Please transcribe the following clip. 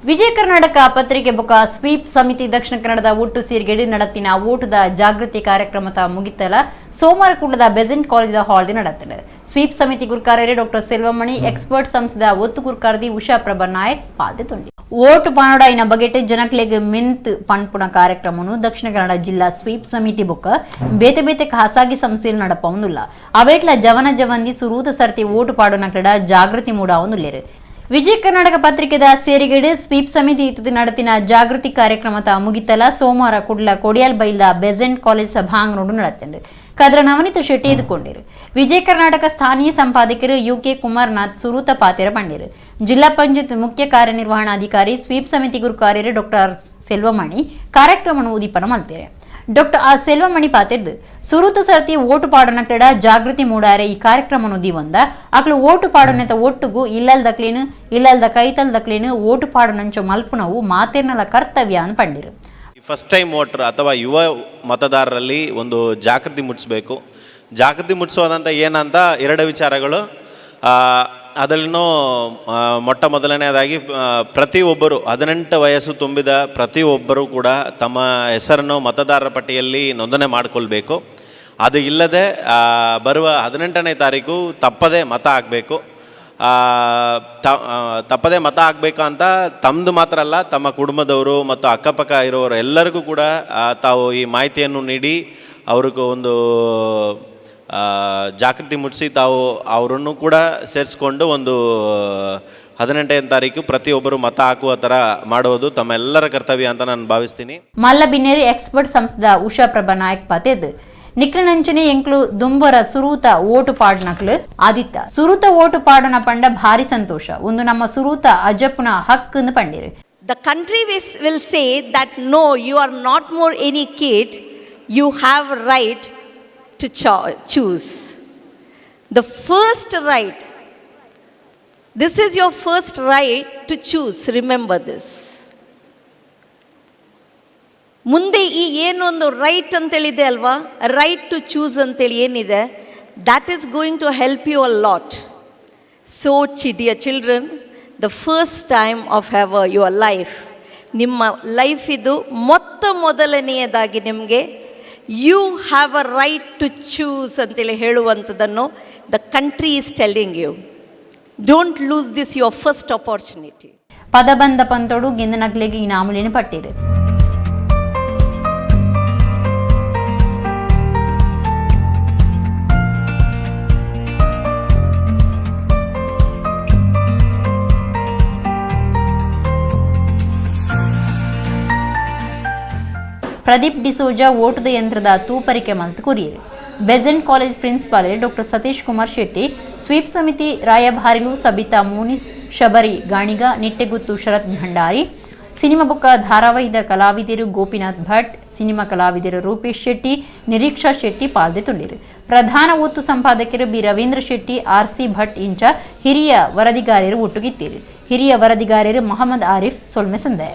ವಿಜಯ ಕರ್ನಾಟಕ ಪತ್ರಿಕೆ ಬೊಕ್ಕ ಸ್ವೀಪ್ ಸಮಿತಿ ದಕ್ಷಿಣ ಕನ್ನಡದ ಒಟ್ಟು ಸೇರಿಗೆಡೆ ನಡತಿನ ಓಟದ ಜಾಗೃತಿ ಕಾರ್ಯಕ್ರಮದ ಮುಗಿತಲ ಸೋಮವಾರ ಕೂಡದ ಬೆಸೆಂಟ್ ಕಾಲೇಜ್ ಹಾಲ್ ನಡತ್ತದೆ. ಸ್ವೀಪ್ ಸಮಿತಿ ಗುರುಕಾರ್ಯರೇ ಡಾಕ್ಟರ್ ಸೆಲ್ವಮಣಿ, ಎಕ್ಸ್ಪರ್ಟ್ ಸಂಸ್ಥದ ಒತ್ತು ಗುರುಕಾರದಿ ಉಷಾ ಪ್ರಭಾ ನಾಯಕ್ ಪಾಲ್ಗೊಂಡು ಓಟು ಪಾನೋಡ ಇನ ಬಗೆಟ್ ಜನಕ್ಲೆಗ್ ಮಿಂತ್ ಪನ್ಪುಣ ಕಾರ್ಯಕ್ರಮವನ್ನು ದಕ್ಷಿಣ ಕನ್ನಡ ಜಿಲ್ಲಾ ಸ್ವೀಪ್ ಸಮಿತಿ ಬೊಕ್ಕ ಬೇತೆ ಬೇತೆ ಖಾಸಗಿ ಸಂಸ್ಥೆಯಲ್ಲಿ ನಡಪವನುಲ್ಲ. ಅವೇಟ್ಲ ಜವನ ಜವಂದಿ ಸುರೂತ ಸರ್ತಿ ಓಟು ಪಾಡೋನಕ್ಲಡ ಜಾಗೃತಿ ಮೂಡಾವನುಲ್ಲೇರು. ವಿಜಯ ಕರ್ನಾಟಕ ಪತ್ರಿಕೆದ ಸೇರಿಗೆಡೆ ಸ್ವೀಪ್ ಸಮಿತಿ ಇತ್ತದ ನಡತಿನ ಜಾಗೃತಿ ಕಾರ್ಯಕ್ರಮದ ಮುಗಿತಲ ಸೋಮವಾರ ಕುಡ್ಲ ಕೊಡಿಯಾಲ್ ಬೈಲ್ದ ಬೆಸೆಂಟ್ ಕಾಲೇಜ್ ಸಭಾಂಗಣ ನಡತಂಡು ಕದ್ರ ನವನೀತ ಶೆಟ್ಟಿ ಎದುಕೊಂಡಿರು. ವಿಜಯ ಕರ್ನಾಟಕ ಸ್ಥಾನೀಯ ಸಂಪಾದಕರು ಯುಕೆ ಕುಮಾರ್ನಾಥ್ ಸುರೂತ ಪಾತೆರ ಪಂಡಿರು. ಜಿಲ್ಲಾ ಪಂಚಾಯತ್ ಮುಖ್ಯ ಕಾರ್ಯನಿರ್ವಹಣಾಧಿಕಾರಿ ಸ್ವೀಪ್ ಸಮಿತಿ ಗುರುಕಾರ್ಯರೇ ಡಾಕ್ಟರ್ ಸೆಲ್ವಮಣಿ ಕಾರ್ಯಕ್ರಮವನ್ನು ಉದೀಪನ ಮಲ್ತೇರೆ. ಡಾಕ್ಟರ್ ಸೆಲ್ವಮಣಿ ಪಾತೆರ್ದು ಸುರೂತ ಸರ್ತಿ ಓಟು ಪಾಡನಕ್ಲಡ ಜಾಗೃತಿ ಮೂಡಾರೆ ಈ ಕಾರ್ಯಕ್ರಮವನ್ನು ದಿವಂದ ಅಕ್ಲು ಓಟು ಪಾಡನೆತ ಒಟ್ಟುಗೂ ಇಲ್ಲಲ್ದ ಕೈತಲ್ದಕ್ಲೇನು ಓಟು ಪಾಡನಂಚ ಮಲ್ಪುನವು ಮಾತೆರ್ನಲ ಕರ್ತವ್ಯ ಅಂತ ಪಂಡಿರು. ಫಸ್ಟ್ ಟೈಮ್ ವೋಟರ್ ಅಥವಾ ಯುವ ಮತದಾರರಲ್ಲಿ ಒಂದು ಜಾಗೃತಿ ಮೂಡಿಸಬೇಕು. ಜಾಗೃತಿ ಮೂಡಿಸೋದಂತ ಏನಂತ ಎರಡು ವಿಚಾರಗಳು. ಅದರಲ್ಲೂ ಮೊಟ್ಟ ಮೊದಲನೇದಾಗಿ ಪ್ರತಿಯೊಬ್ಬರು 18 ವಯಸ್ಸು ತುಂಬಿದ ಪ್ರತಿಯೊಬ್ಬರೂ ಕೂಡ ತಮ್ಮ ಹೆಸರನ್ನು ಮತದಾರರ ಪಟ್ಟಿಯಲ್ಲಿ ನೋಂದಣಿ ಮಾಡಿಕೊಳ್ಬೇಕು. ಅದು ಇಲ್ಲದೆ ಬರುವ 18ನೇ ತಾರೀಕು ತಪ್ಪದೇ ಮತ ಆಗಬೇಕು. ತಪ್ಪದೇ ಮತ ಆಗಬೇಕು ಅಂತ ತಮ್ಮದು ಮಾತ್ರ ಅಲ್ಲ, ತಮ್ಮ ಕುಟುಂಬದವರು ಮತ್ತು ಅಕ್ಕಪಕ್ಕ ಇರೋರು ಎಲ್ಲರಿಗೂ ಕೂಡ ತಾವು ಈ ಮಾಹಿತಿಯನ್ನು ನೀಡಿ ಅವ್ರಿಗೂ ಒಂದು ಜಾಗೃತಿ ಮೂಡಿಸಿ ತಾವು ಅವರನ್ನು ಕೂಡ ಸೇರಿಸ್ಕೊಂಡು ಒಂದು 18ನೇ ತಾರೀಕು ಪ್ರತಿಯೊಬ್ಬರು ಮತ ಹಾಕುವ ಥರ ಮಾಡುವುದು ತಮ್ಮೆಲ್ಲರ ಕರ್ತವ್ಯ ಅಂತ ನಾನು ಭಾವಿಸ್ತೀನಿ. ಮಲ್ಲಬಿನ್ನೇರಿ ಎಕ್ಸ್ಪರ್ಟ್ ಸಂಸ್ಥದ ಉಷಾ ಪ್ರಭಾ ನಾಯಕ್ ಪಾತೆದ್ ನಿಕ್ಲನಂಚನೆ ಎಂಕ್ಲು ದುಂಬರ ಸುರೂತ ಓಟು ಪಾಡ್ನಕ್ಲು ಆದಿತ್ತ ಸುರೂತ ಓಟು ಪಾಡನ ಪಂಡ ಭಾರಿ ಸಂತೋಷ ಒಂದು ನಮ್ಮ ಸುರೂತ ಅಜಪ್ಪುನ ಹಕ್ಕನ್ನು ಪಂಡಿರು. The country will say that no, you are not more any kid, you have right to choose. The first right, this is your first right to choose, remember this. ಮುಂದೆ ಈ ಏನೊಂದು ರೈಟ್ ಅಂತೇಳಿದೆ ಅಲ್ವಾ, ರೈಟ್ ಟು ಚೂಸ್ ಅಂತೇಳಿ ಏನಿದೆ, that is going to help you a lot. So dear children, the first time of your life, ನಿಮ್ಮ life ಇದು ಮೊದಲನೆಯದಾಗಿ ನಿಮಗೆ you have a right to choose ಅಂತೇಳಿ ಹೇಳುವಂಥದ್ದನ್ನು the country is telling you. Don't lose this your first opportunity. ಪದಬಂಧ ಪಂತೋಡು ಗಿಂದನಗ್ಲೆಗೆ ಈ ನಾಮುಲಿನ ಪಟ್ಟಿರು. ಪ್ರದೀಪ್ ಡಿಸೋಜಾ ಓಟದ ಯಂತ್ರದ ತೂಪರಿಕೆ ಮಲ್ತು ಕೊರಿಯರು. Besant college principal doctor Satish Kumar Shetty, sweep ಸಮಿತಿ ರಾಯಭಾರಿಲು ಸಬಿತಾ ಮೂನಿ, ಶಬರಿ ಗಾಣಿಗ, ನಿಟ್ಟೆಗುತ್ತು ಶರತ್ ಭಂಡಾರಿ, ಸಿನಿಮಾ ಬುಕ್ಕ ಧಾರಾವಾಹಿದ ಕಲಾವಿದರು ಗೋಪಿನಾಥ್ ಭಟ್, ಸಿನಿಮಾ ಕಲಾವಿದರು ರೂಪೇಶ್ ಶೆಟ್ಟಿ, ನಿರೀಕ್ಷಾ ಶೆಟ್ಟಿ ಪಾಲ್ಗೊಂಡಿರು. ಪ್ರಧಾನ ಒತ್ತು ಸಂಪಾದಕರು B Ravindra Shetty, R C Bhat ಇಂಚ ಹಿರಿಯ ವರದಿಗಾರರು ಒಟ್ಟುಗಿತ್ತಿರು. ಹಿರಿಯ ವರದಿಗಾರರು ಮೊಹಮ್ಮದ್ ಆರಿಫ್ ಸೊಲ್ಮೆ ಸಂದೆ.